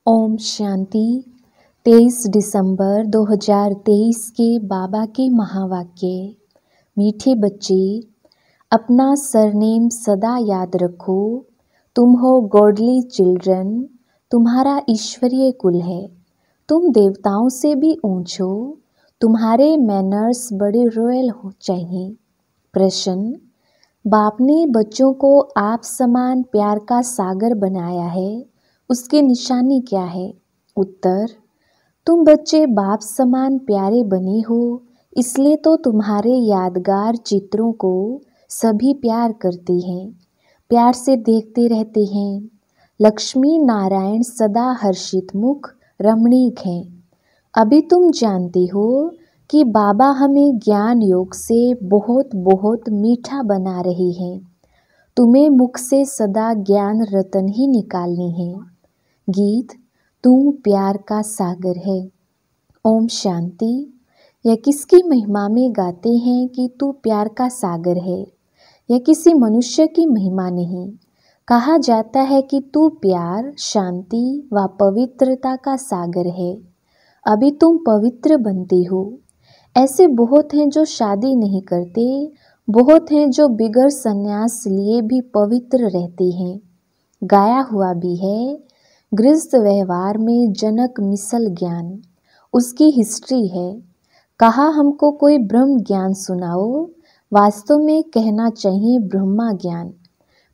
ओम शांति। 23 दिसंबर 2023 के बाबा के महावाक्य। मीठे बच्चे, अपना सरनेम सदा याद रखो। तुम हो गॉडली चिल्ड्रन। तुम्हारा ईश्वरीय कुल है। तुम देवताओं से भी ऊंच हो। तुम्हारे मैनर्स बड़े रॉयल हो चाहिए। प्रश्न: बाप ने बच्चों को आप समान प्यार का सागर बनाया है, उसकी निशानी क्या है? उत्तर: तुम बच्चे बाप समान प्यारे बने हो, इसलिए तो तुम्हारे यादगार चित्रों को सभी प्यार करते हैं, प्यार से देखते रहते हैं। लक्ष्मी नारायण सदा हर्षित मुख रमणीक हैं। अभी तुम जानते हो कि बाबा हमें ज्ञान योग से बहुत बहुत मीठा बना रहे हैं। तुम्हें मुख से सदा ज्ञान रतन ही निकालनी है। गीत: तू प्यार का सागर है। ओम शांति। यह किसकी महिमा में गाते हैं कि तू प्यार का सागर है? यह किसी मनुष्य की महिमा नहीं। कहा जाता है कि तू प्यार, शांति व पवित्रता का सागर है। अभी तुम पवित्र बनते हो। ऐसे बहुत हैं जो शादी नहीं करते, बहुत हैं जो बिगर संन्यास लिए भी पवित्र रहते हैं। गाया हुआ भी है, गृहस्थ व्यवहार में जनक मिसल ज्ञान। उसकी हिस्ट्री है। कहा हमको कोई ब्रह्म ज्ञान सुनाओ, वास्तव में कहना चाहिए ब्रह्मा ज्ञान।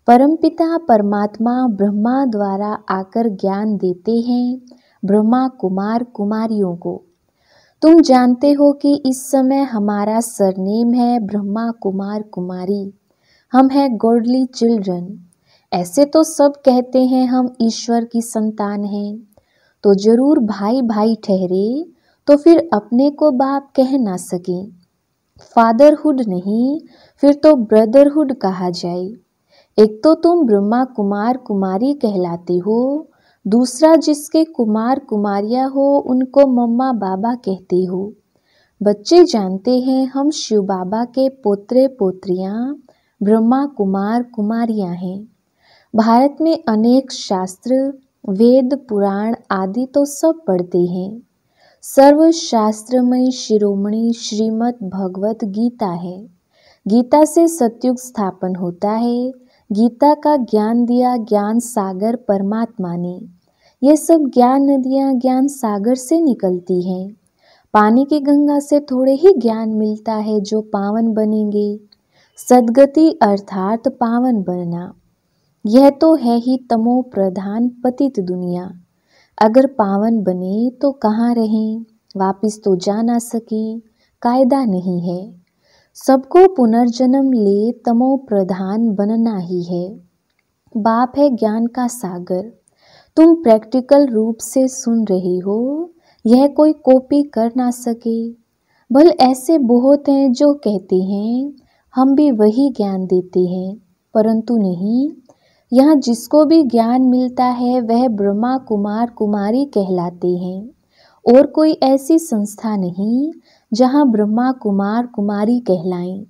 परमपिता परमात्मा ब्रह्मा द्वारा आकर ज्ञान देते हैं ब्रह्मा कुमार कुमारियों को। तुम जानते हो कि इस समय हमारा सरनेम है ब्रह्मा कुमार कुमारी। हम हैं गॉडली चिल्ड्रन। ऐसे तो सब कहते हैं हम ईश्वर की संतान हैं, तो जरूर भाई भाई ठहरे, तो फिर अपने को बाप कह ना सके। फादरहुड नहीं, फिर तो ब्रदरहुड कहा जाए। एक तो तुम ब्रह्मा कुमार कुमारी कहलाते हो, दूसरा जिसके कुमार कुमारियाँ हो उनको मम्मा बाबा कहते हो। बच्चे जानते हैं हम शिव बाबा के पोत्रे पोत्रियाँ ब्रह्मा कुमार कुमारियाँ हैं। भारत में अनेक शास्त्र, वेद, पुराण आदि तो सब पढ़ते हैं। सर्वशास्त्रमय शिरोमणि श्रीमद् भगवत गीता है। गीता से सतयुग स्थापन होता है। गीता का ज्ञान दिया ज्ञान सागर परमात्मा ने। ये सब ज्ञान नदियाँ ज्ञान सागर से निकलती हैं। पानी की गंगा से थोड़े ही ज्ञान मिलता है जो पावन बनेंगे। सद्गति अर्थात पावन बनना, यह तो है ही तमो प्रधान पतित दुनिया। अगर पावन बने तो कहाँ रहें, वापिस तो जा ना सके, कायदा नहीं है। सबको पुनर्जन्म ले तमो प्रधान बनना ही है। बाप है ज्ञान का सागर। तुम प्रैक्टिकल रूप से सुन रहे हो, यह कोई कॉपी कर ना सके। भल ऐसे बहुत हैं जो कहते हैं हम भी वही ज्ञान देते हैं, परंतु नहीं। यहाँ जिसको भी ज्ञान मिलता है वह ब्रह्मा कुमार कुमारी कहलाते हैं। और कोई ऐसी संस्था नहीं जहाँ ब्रह्मा कुमार कुमारी कहलाएं।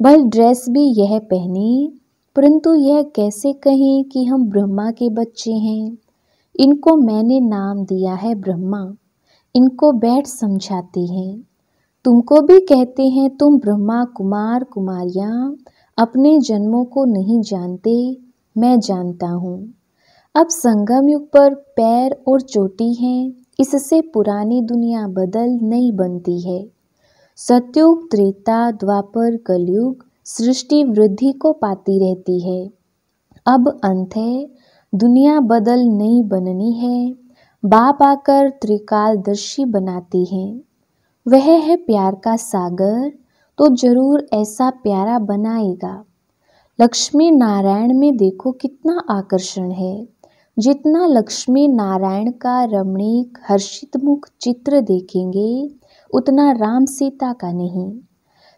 भल ड्रेस भी यह पहने, परंतु यह कैसे कहें कि हम ब्रह्मा के बच्चे हैं। इनको मैंने नाम दिया है ब्रह्मा। इनको बैठ समझाते हैं। तुमको भी कहते हैं तुम ब्रह्मा कुमार कुमारियाँ अपने जन्मों को नहीं जानते, मैं जानता हूँ। अब संगम युग पर पैर और चोटी हैं, इससे पुरानी दुनिया बदल नहीं बनती है। सतयुग त्रेता द्वापर कलयुग सृष्टि वृद्धि को पाती रहती है। अब अंत है, दुनिया बदल नहीं बननी है। बाप आकर त्रिकालदर्शी बनाते हैं। वह है प्यार का सागर, तो जरूर ऐसा प्यारा बनाएगा। लक्ष्मी नारायण में देखो कितना आकर्षण है। जितना लक्ष्मी नारायण का रमणीक हर्षित मुख चित्र देखेंगे, उतना राम सीता का नहीं।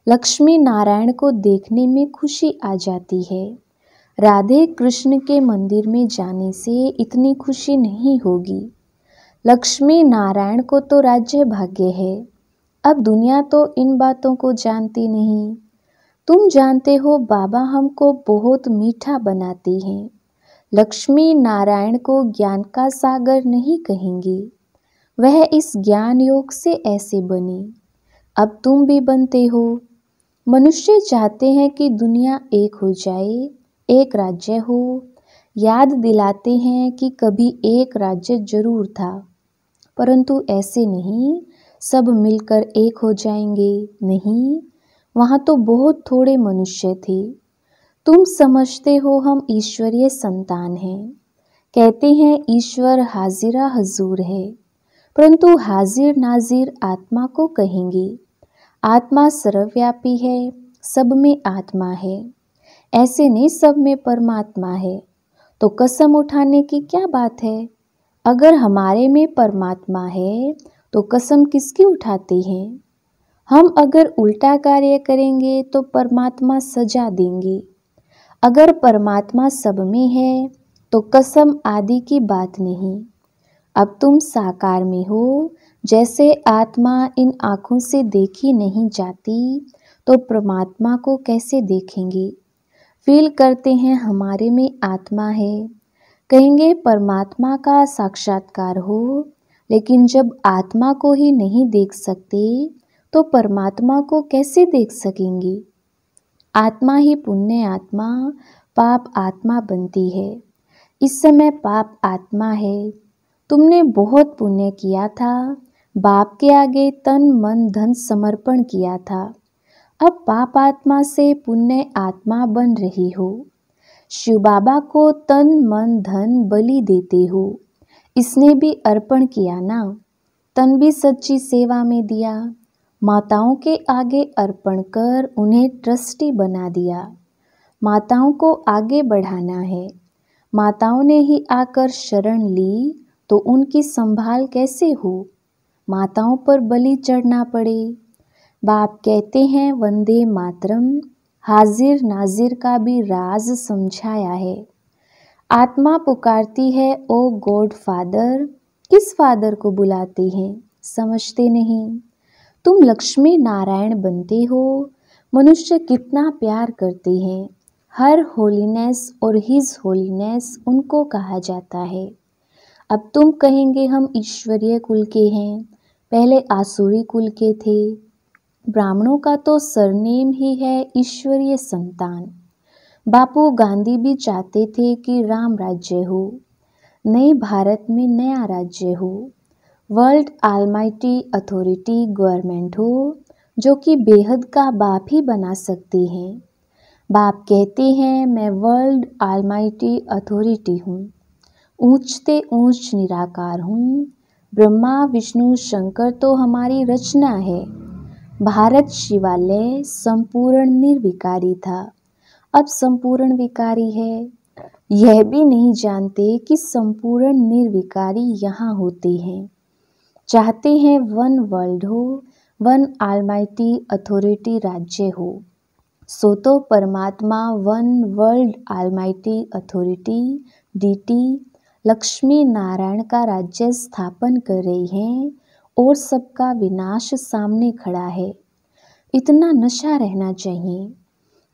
लक्ष्मी नारायण को देखने में खुशी आ जाती है। राधे कृष्ण के मंदिर में जाने से इतनी खुशी नहीं होगी। लक्ष्मी नारायण को तो राज्य भाग्य है। अब दुनिया तो इन बातों को जानती नहीं। तुम जानते हो बाबा हमको बहुत मीठा बनाते हैं। लक्ष्मी नारायण को ज्ञान का सागर नहीं कहेंगे, वह इस ज्ञान योग से ऐसे बने। अब तुम भी बनते हो। मनुष्य चाहते हैं कि दुनिया एक हो जाए, एक राज्य हो। याद दिलाते हैं कि कभी एक राज्य जरूर था, परंतु ऐसे नहीं सब मिलकर एक हो जाएंगे। नहीं, वहाँ तो बहुत थोड़े मनुष्य थे। तुम समझते हो हम ईश्वरीय संतान हैं। कहते हैं ईश्वर हाजिरा हजूर है, परंतु हाजिर नाजिर आत्मा को कहेंगे। आत्मा सर्वव्यापी है, सब में आत्मा है। ऐसे नहीं सब में परमात्मा है। तो कसम उठाने की क्या बात है? अगर हमारे में परमात्मा है तो कसम किसकी उठाते हैं? हम अगर उल्टा कार्य करेंगे तो परमात्मा सजा देंगे। अगर परमात्मा सब में है तो कसम आदि की बात नहीं। अब तुम साकार में हो। जैसे आत्मा इन आँखों से देखी नहीं जाती, तो परमात्मा को कैसे देखेंगे? फील करते हैं हमारे में आत्मा है, कहेंगे परमात्मा का साक्षात्कार हो। लेकिन जब आत्मा को ही नहीं देख सकते तो परमात्मा को कैसे देख सकेंगे? आत्मा ही पुण्य आत्मा, पाप आत्मा बनती है। इस समय पाप आत्मा है। तुमने बहुत पुण्य किया था, बाप के आगे तन मन धन समर्पण किया था। अब पाप आत्मा से पुण्य आत्मा बन रही हो। शिव बाबा को तन मन धन बलि देते हो। इसने भी अर्पण किया ना, तन भी सच्ची सेवा में दिया। माताओं के आगे अर्पण कर उन्हें ट्रस्टी बना दिया। माताओं को आगे बढ़ाना है। माताओं ने ही आकर शरण ली तो उनकी संभाल कैसे हो? माताओं पर बलि चढ़ना पड़े। बाप कहते हैं वंदे मातरम, हाजिर नाजिर का भी राज समझाया है। आत्मा पुकारती है ओ गॉड फादर। किस फादर को बुलाते हैं? समझते नहीं। तुम लक्ष्मी नारायण बनते हो। मनुष्य कितना प्यार करते हैं। हर होलीनेस और हिज होलीनेस उनको कहा जाता है। अब तुम कहेंगे हम ईश्वरीय कुल के हैं, पहले आसुरी कुल के थे। ब्राह्मणों का तो सरनेम ही है ईश्वरीय संतान। बापू गांधी भी चाहते थे कि राम राज्य हो, नए भारत में नया राज्य हो, वर्ल्ड आलमाइटी अथॉरिटी गवर्नमेंट हो, जो कि बेहद का बाप ही बना सकते हैं। बाप कहते हैं मैं वर्ल्ड आलमाइटी अथॉरिटी हूँ, ऊंचते ऊंच निराकार हूँ। ब्रह्मा विष्णु शंकर तो हमारी रचना है। भारत शिवालय संपूर्ण निर्विकारी था, अब संपूर्ण विकारी है। यह भी नहीं जानते कि संपूर्ण निर्विकारी यहाँ होते हैं। चाहते हैं वन वर्ल्ड हो, वन आलमाइटी अथॉरिटी राज्य हो। सो तो परमात्मा one world almighty authority deity Lakshmi Narayan का राज्य स्थापन कर रही हैं और सबका विनाश सामने खड़ा है। इतना नशा रहना चाहिए।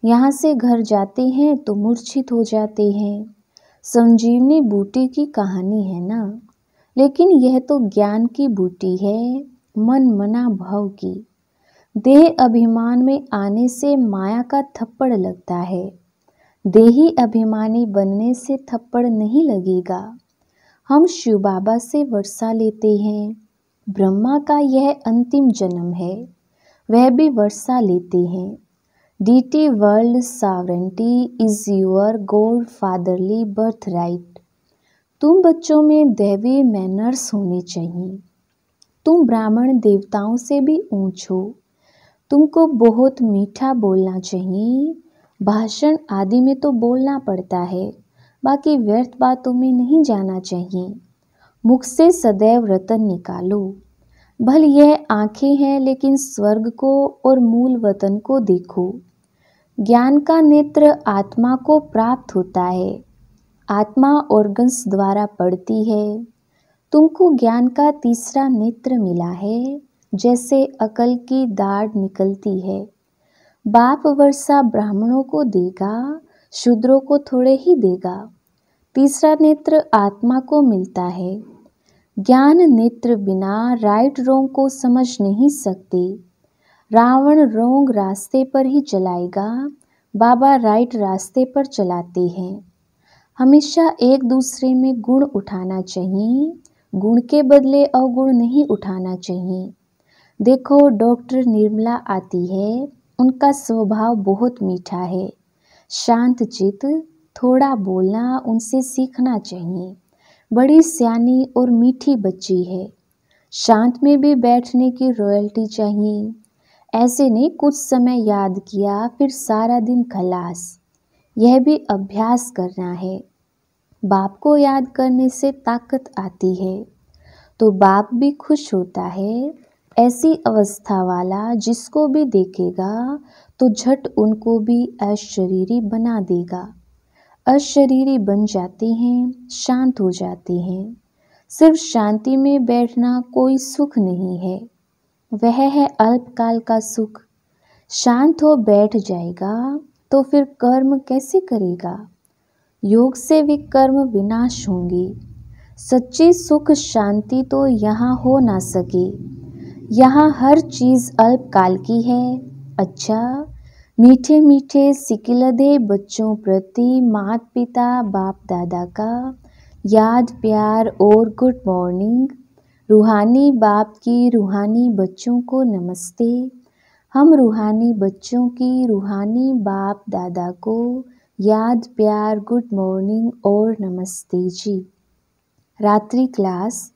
यहाँ से घर जाते हैं तो मूर्छित हो जाते हैं। संजीवनी बूटी की कहानी है ना, लेकिन यह तो ज्ञान की बूटी है, मन मना भाव की। देह अभिमान में आने से माया का थप्पड़ लगता है। देही अभिमानी बनने से थप्पड़ नहीं लगेगा। हम शिव बाबा से वर्षा लेते हैं। ब्रह्मा का यह अंतिम जन्म है, वह भी वर्षा लेते हैं। Deity world sovereignty is your god fatherly birth right. तुम बच्चों में दैवी मैनर्स होने चाहिए। तुम ब्राह्मण देवताओं से भी ऊंच हो। तुमको बहुत मीठा बोलना चाहिए। भाषण आदि में तो बोलना पड़ता है, बाकी व्यर्थ बातों में नहीं जाना चाहिए। मुख से सदैव रतन निकालो। भल यह आंखें हैं, लेकिन स्वर्ग को और मूल वतन को देखो। ज्ञान का नेत्र आत्मा को प्राप्त होता है। आत्मा ऑर्गन्स द्वारा पढ़ती है। तुमको ज्ञान का तीसरा नेत्र मिला है, जैसे अकल की दाढ़ निकलती है। बाप वर्षा ब्राह्मणों को देगा, शूद्रों को थोड़े ही देगा। तीसरा नेत्र आत्मा को मिलता है। ज्ञान नेत्र बिना राइट रोंग को समझ नहीं सकते। रावण रोंग रास्ते पर ही चलाएगा, बाबा राइट रास्ते पर चलाते हैं। हमेशा एक दूसरे में गुण उठाना चाहिए, गुण के बदले अवगुण नहीं उठाना चाहिए। देखो डॉक्टर निर्मला आती है, उनका स्वभाव बहुत मीठा है, शांत चित्त, थोड़ा बोलना उनसे सीखना चाहिए। बड़ी सियानी और मीठी बच्ची है, शांत में भी बैठने की रॉयल्टी चाहिए। ऐसे नहीं कुछ समय याद किया फिर सारा दिन खलास, यह भी अभ्यास करना है। बाप को याद करने से ताकत आती है, तो बाप भी खुश होता है। ऐसी अवस्था वाला जिसको भी देखेगा तो झट उनको भी अशरीरी बना देगा। अशरीरी बन जाते हैं, शांत हो जाते हैं। सिर्फ शांति में बैठना कोई सुख नहीं है, वह है अल्पकाल का सुख। शांत हो बैठ जाएगा तो फिर कर्म कैसे करेगा? योग से भी कर्म विनाश होंगे। सच्ची सुख शांति तो यहाँ हो ना सके। यहाँ हर चीज़ अल्पकाल की है। अच्छा, मीठे मीठे सिकिलधे बच्चों प्रति माता पिता बाप दादा का याद प्यार और गुड मॉर्निंग। रूहानी बाप की रूहानी बच्चों को नमस्ते। हम रूहानी बच्चों की रूहानी बाप दादा को याद प्यार गुड मॉर्निंग और नमस्ते जी। रात्रि क्लास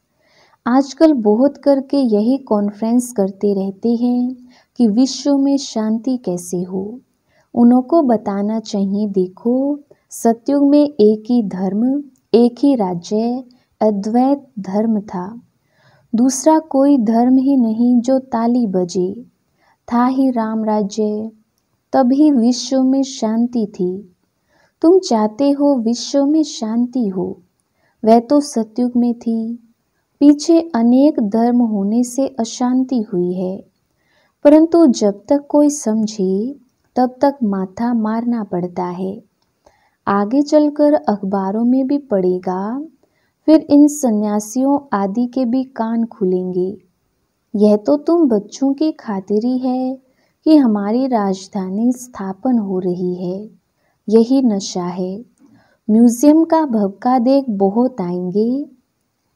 आजकल बहुत करके यही कॉन्फ्रेंस करते रहते हैं कि विश्व में शांति कैसे हो। उनको बताना चाहिए, देखो सतयुग में एक ही धर्म, एक ही राज्य, अद्वैत धर्म था। दूसरा कोई धर्म ही नहीं जो ताली बजे, था ही राम राज्य। तभी विश्व में शांति थी। तुम चाहते हो विश्व में शांति हो, वह तो सतयुग में थी। पीछे अनेक धर्म होने से अशांति हुई है, परंतु जब तक कोई समझे तब तक माथा मारना पड़ता है। आगे चलकर अखबारों में भी पड़ेगा, फिर इन सन्यासियों आदि के भी कान खुलेंगे। यह तो तुम बच्चों की खातिर ही है कि हमारी राजधानी स्थापन हो रही है। यही नशा है। म्यूजियम का भभका देख बहुत आएंगे,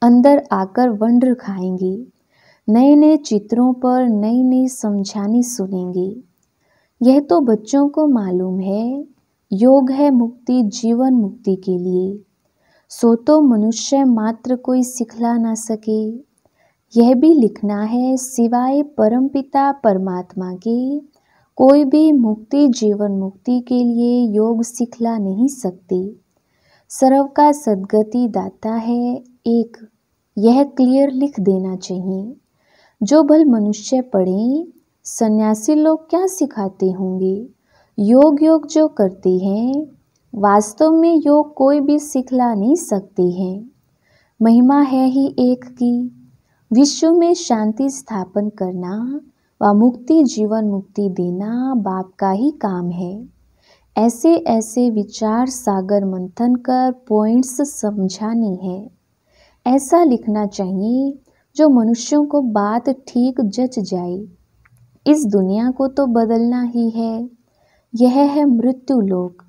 अंदर आकर वंडर खाएंगे। नए नए चित्रों पर नई नई समझानी सुनेंगे। यह तो बच्चों को मालूम है, योग है मुक्ति जीवन मुक्ति के लिए। सो तो मनुष्य मात्र कोई सिखला ना सके। यह भी लिखना है, सिवाय परमपिता परमात्मा के कोई भी मुक्ति जीवन मुक्ति के लिए योग सिखला नहीं सकते। सर्व का सद्गति दाता है एक, यह क्लियर लिख देना चाहिए। जो भल मनुष्य पढ़े, सन्यासी लोग क्या सिखाते होंगे? योग योग जो करते हैं, वास्तव में योग कोई भी सिखला नहीं सकते हैं। महिमा है ही एक की। विश्व में शांति स्थापन करना व मुक्ति जीवन मुक्ति देना बाप का ही काम है। ऐसे ऐसे विचार सागर मंथन कर पॉइंट्स समझानी है। ऐसा लिखना चाहिए जो मनुष्यों को बात ठीक जच जाए। इस दुनिया को तो बदलना ही है। यह है मृत्यु लोक।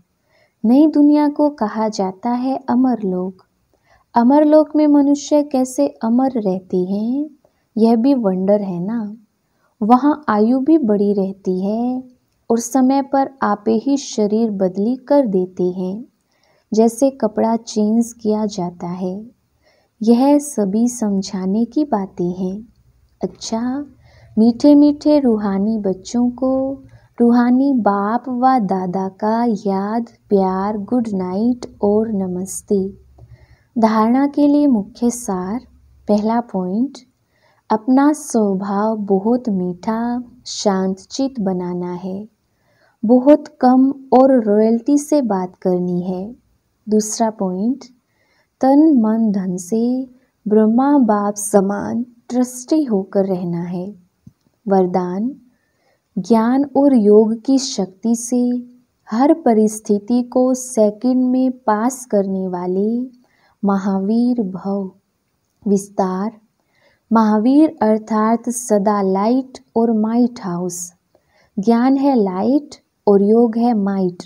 नई दुनिया को कहा जाता है अमर लोक। अमर लोक में मनुष्य कैसे अमर रहते हैं, यह भी वंडर है ना। वहाँ आयु भी बड़ी रहती है और समय पर आपे ही शरीर बदली कर देते हैं, जैसे कपड़ा चेंज किया जाता है। यह सभी समझाने की बातें हैं। अच्छा, मीठे मीठे रूहानी बच्चों को रूहानी बाप व दादा का याद प्यार गुड नाइट और नमस्ते। धारणा के लिए मुख्य सार। पहला पॉइंट, अपना स्वभाव बहुत मीठा शांतचित बनाना है। बहुत कम और रॉयल्टी से बात करनी है। दूसरा पॉइंट, तन मन धन से ब्रह्मा बाप समान ट्रस्टी होकर रहना है। वरदान, ज्ञान और योग की शक्ति से हर परिस्थिति को सेकंड में पास करने वाले महावीर भव। विस्तार। महावीर अर्थात सदा लाइट और माइट हाउस। ज्ञान है लाइट और योग है माइट।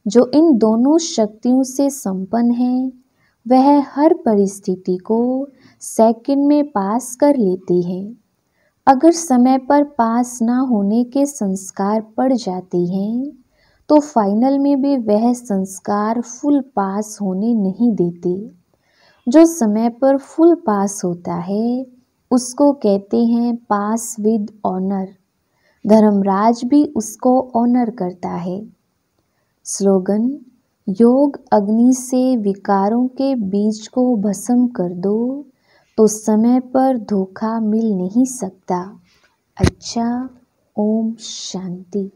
जो इन दोनों शक्तियों से संपन्न है वह हर परिस्थिति को सेकंड में पास कर लेती है। अगर समय पर पास ना होने के संस्कार पड़ जाते हैं तो फाइनल में भी वह संस्कार फुल पास होने नहीं देते। जो समय पर फुल पास होता है उसको कहते हैं पास विद ऑनर। धर्मराज भी उसको ऑनर करता है। स्लोगन। योग अग्नि से विकारों के बीज को भस्म कर दो तो समय पर धोखा मिल नहीं सकता। अच्छा, ओम शांति।